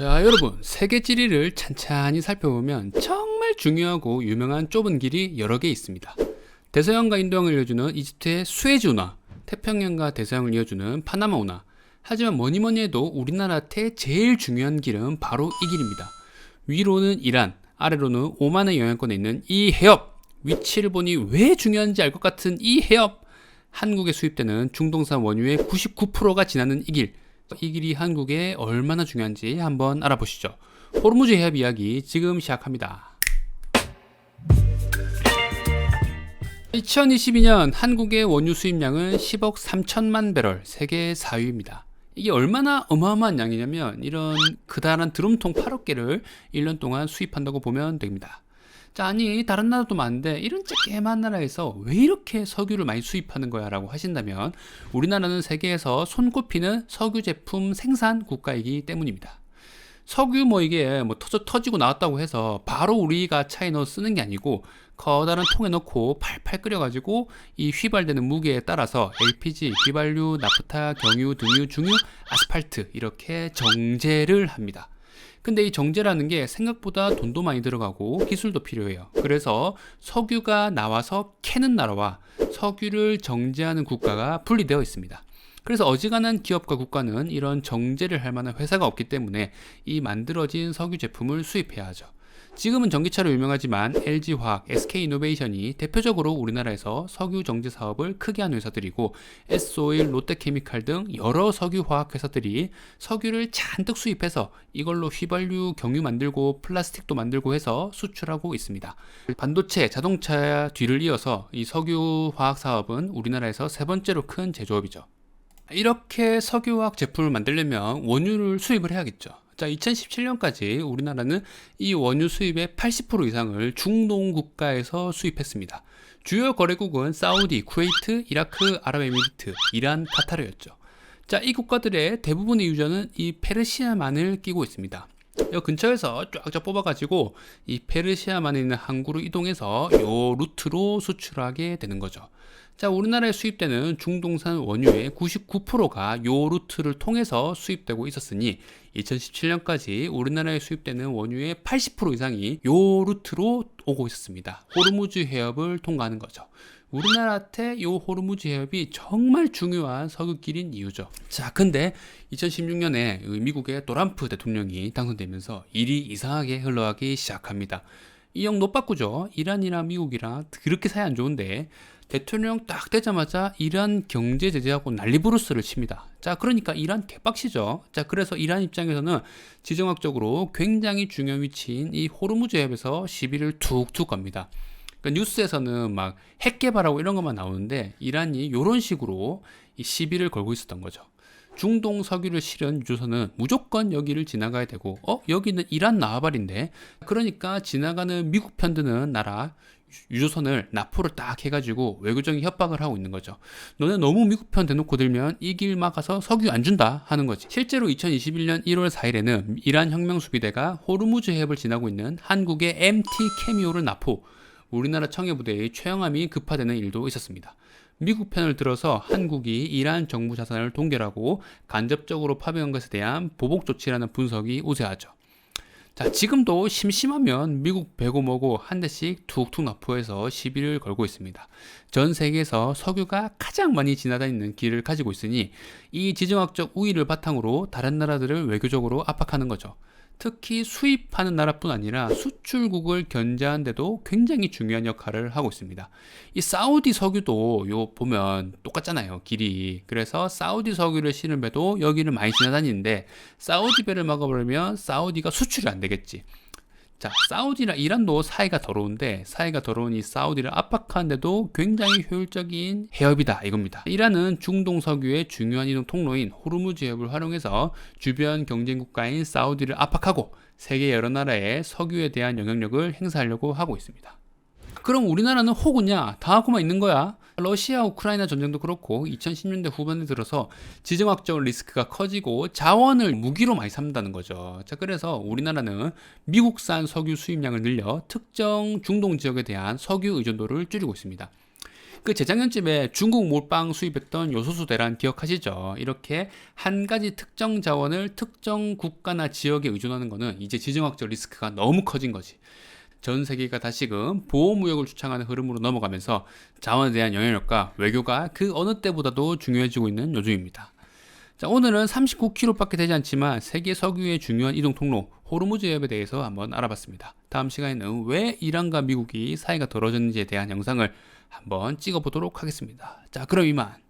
자, 여러분, 세계 지리를 찬찬히 살펴보면 정말 중요하고 유명한 좁은 길이 여러 개 있습니다. 대서양과 인도양을 이어주는 이집트의 수에즈 운하, 태평양과 대서양을 이어주는 파나마 운하. 하지만 뭐니뭐니 해도 우리나라한테 제일 중요한 길은 바로 이 길입니다. 위로는 이란, 아래로는 오만의 영향권에 있는 이 해협. 위치를 보니 왜 중요한지 알 것 같은 이 해협. 한국에 수입되는 중동산 원유의 99%가 지나는 이 길. 이 길이 한국에 얼마나 중요한지 한번 알아보시죠. 호르무즈 해협 이야기 지금 시작합니다. 2022년 한국의 원유 수입량은 10억 3천만 배럴, 세계 4위입니다. 이게 얼마나 어마어마한 양이냐면 이런 그다란 드럼통 8억 개를 1년 동안 수입한다고 보면 됩니다. 자, 아니 다른 나라도 많은데 이런 쬐개만 나라에서 왜 이렇게 석유를 많이 수입하는 거야 라고 하신다면 우리나라는 세계에서 손꼽히는 석유 제품 생산 국가이기 때문입니다. 석유 이게 터지고 나왔다고 해서 바로 우리가 차에 넣어 쓰는 게 아니고 커다란 통에 넣고 팔팔 끓여가지고 이 휘발되는 무게에 따라서 LPG, 휘발유, 나프타, 경유, 등유, 중유, 아스팔트 이렇게 정제를 합니다. 근데 이 정제라는 게 생각보다 돈도 많이 들어가고 기술도 필요해요. 그래서 석유가 나와서 캐는 나라와 석유를 정제하는 국가가 분리되어 있습니다. 그래서 어지간한 기업과 국가는 이런 정제를 할 만한 회사가 없기 때문에 이 만들어진 석유 제품을 수입해야 하죠. 지금은 전기차로 유명하지만 LG화학, SK이노베이션이 대표적으로 우리나라에서 석유 정제 사업을 크게 한 회사들이고 S오일, 롯데케미칼 등 여러 석유화학 회사들이 석유를 잔뜩 수입해서 이걸로 휘발유, 경유 만들고 플라스틱도 만들고 해서 수출하고 있습니다. 반도체, 자동차 뒤를 이어서 이 석유화학 사업은 우리나라에서 세 번째로 큰 제조업이죠. 이렇게 석유화학 제품을 만들려면 원유를 수입을 해야겠죠. 자, 2017년까지 우리나라는 이 원유 수입의 80% 이상을 중동 국가에서 수입했습니다. 주요 거래국은 사우디, 쿠웨이트, 이라크, 아랍에미리트, 이란, 카타르였죠. 자, 이 국가들의 대부분의 유저는 이 페르시아만을 끼고 있습니다. 이 근처에서 쫙쫙 뽑아가지고 이 페르시아만에 있는 항구로 이동해서 요 루트로 수출하게 되는 거죠. 자, 우리나라에 수입되는 중동산 원유의 99%가 요 루트를 통해서 수입되고 있었으니 2017년까지 우리나라에 수입되는 원유의 80% 이상이 요 루트로 오고 있었습니다. 호르무즈 해협을 통과하는 거죠. 우리나라한테 요 호르무즈 해협이 정말 중요한 석유길인 이유죠. 자, 근데 2016년에 미국의 트럼프 대통령이 당선되면서 일이 이상하게 흘러가기 시작합니다. 이 형 노빠꾸죠. 이란이랑 미국이랑 그렇게 사이 안 좋은데 대통령 딱 되자마자 이란 경제 제재하고 난리부르스를 칩니다. 자, 그러니까 이란 개빡치죠. 자, 그래서 이란 입장에서는 지정학적으로 굉장히 중요한 위치인 이 호르무즈 해협에서 시비를 툭툭 겁니다. 그러니까 뉴스에서는 막 핵 개발하고 이런 것만 나오는데 이란이 이런 식으로 이 시비를 걸고 있었던 거죠. 중동 석유를 실은 유조선은 무조건 여기를 지나가야 되고 여기는 이란 나와발인데 그러니까 지나가는 미국 편드는 나라 유조선을 납포를 딱 해가지고 외교적인 협박을 하고 있는 거죠. 너네 너무 미국 편 대놓고 들면 이 길 막아서 석유 안 준다 하는 거지. 실제로 2021년 1월 4일에는 이란 혁명수비대가 호르무즈 해협을 지나고 있는 한국의 MT 캐미오를 납포, 우리나라 청해부대의 최영함이 급파되는 일도 있었습니다. 미국 편을 들어서 한국이 이란 정부 자산을 동결하고 간접적으로 파병한 것에 대한 보복 조치라는 분석이 우세하죠. 자, 지금도 심심하면 미국 배고 뭐고 한 대씩 툭툭 납포해서 시비를 걸고 있습니다. 전 세계에서 석유가 가장 많이 지나다니는 길을 가지고 있으니 이 지정학적 우위를 바탕으로 다른 나라들을 외교적으로 압박하는 거죠. 특히 수입하는 나라뿐 아니라 수출국을 견제하는 데도 굉장히 중요한 역할을 하고 있습니다. 이 사우디 석유도 요 보면 똑같잖아요, 길이. 그래서 사우디 석유를 실은 배도 여기를 많이 지나다니는데 사우디 배를 막아버리면 사우디가 수출이 안 되겠지. 자, 사우디랑 이란도 사이가 더러운데 사이가 더러운 이 사우디를 압박하는데도 굉장히 효율적인 해협이다 이겁니다. 이란은 중동 석유의 중요한 이동 통로인 호르무즈 해협을 활용해서 주변 경쟁 국가인 사우디를 압박하고 세계 여러 나라에 석유에 대한 영향력을 행사하려고 하고 있습니다. 그럼 우리나라는 호구냐? 다 하고만 있는 거야? 러시아 우크라이나 전쟁도 그렇고 2010년대 후반에 들어서 지정학적 리스크가 커지고 자원을 무기로 많이 삼는다는 거죠. 자, 그래서 우리나라는 미국산 석유 수입량을 늘려 특정 중동 지역에 대한 석유 의존도를 줄이고 있습니다. 그 재작년쯤에 중국 몰빵 수입했던 요소수 대란 기억하시죠? 이렇게 한 가지 특정 자원을 특정 국가나 지역에 의존하는 거는 이제 지정학적 리스크가 너무 커진 거지. 전 세계가 다시금 보호무역을 주창하는 흐름으로 넘어가면서 자원에 대한 영향력과 외교가 그 어느 때보다도 중요해지고 있는 요즘입니다. 자, 오늘은 39km밖에 되지 않지만 세계 석유의 중요한 이동 통로 호르무즈 해협에 대해서 한번 알아봤습니다. 다음 시간에는 왜 이란과 미국이 사이가 떨어졌는지에 대한 영상을 한번 찍어보도록 하겠습니다. 자, 그럼 이만.